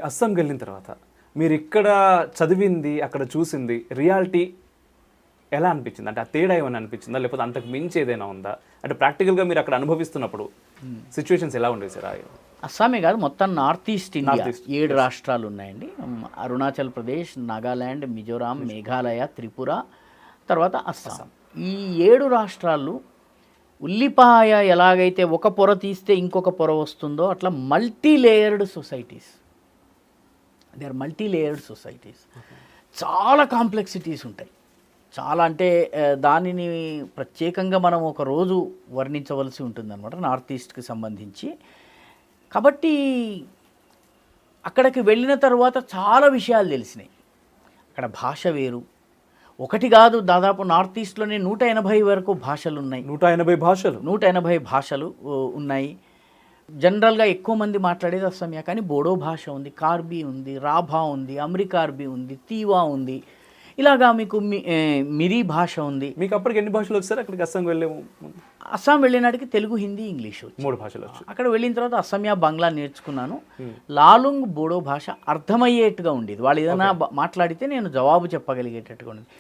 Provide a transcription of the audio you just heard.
అస్సాంకి వెళ్ళిన తర్వాత మీరు ఇక్కడ చదివింది అక్కడ చూసింది రియాలిటీ ఎలా అనిపించింది? అంటే ఆ తేడా ఏమైనా అనిపించిందా, లేకపోతే అంతకు మించి ఏదైనా ఉందా? అంటే ప్రాక్టికల్గా మీరు అక్కడ అనుభవిస్తున్నప్పుడు సిచ్యువేషన్స్ ఎలా ఉండేవి సార్? అస్సామే కాదు, మొత్తం north east India North East, 7 రాష్ట్రాలు ఉన్నాయండి. అరుణాచల్ ప్రదేశ్, నాగాల్యాండ్, మిజోరాం, మేఘాలయ, త్రిపుర, తర్వాత అస్సాం. ఈ 7 రాష్ట్రాలు ఉల్లిపాయ ఎలాగైతే ఒక పొర తీస్తే ఇంకొక పొర వస్తుందో అట్లా multi layered societies. They are multi layered societies. చాలా కాంప్లెక్సిటీస్ ఉంటాయి. చాలా అంటే దానిని ప్రత్యేకంగా మనం ఒక రోజు వర్ణించవలసి ఉంటుందన్నమాట నార్త్ ఈస్ట్కి సంబంధించి. కాబట్టి అక్కడికి వెళ్ళిన తర్వాత చాలా విషయాలు తెలిసినాయి. అక్కడ భాష వేరు, ఒకటి కాదు, దాదాపు నార్త్ ఈస్ట్లోనే 180 వరకు భాషలు ఉన్నాయి. 180 భాషలు ఉన్నాయి. జనరల్గా ఎక్కువ మంది మాట్లాడేది అస్సామియా, కానీ బోడో భాష ఉంది, కార్బీ ఉంది, రాభా ఉంది, అమ్రికార్బీ ఉంది, తీవా ఉంది, ఇలాగా మీకు మిరీ భాష ఉంది. మీకు అప్పటికి ఎన్ని భాషలు వచ్చారు అక్కడికి అస్సాంకి వెళ్ళే ముందు? అస్సాం వెళ్ళినాటికి తెలుగు, హిందీ, ఇంగ్లీష్ 3 భాషలు వచ్చు. అక్కడ వెళ్ళిన తర్వాత అస్సామియా, బంగ్లా నేర్చుకున్నాను. లాలుంగ్ బోడో భాష అర్థమయ్యేట్టుగా ఉండేది. వాళ్ళు ఏదైనా మాట్లాడితే నేను జవాబు చెప్పగలిగేటట్టుగా ఉండేది.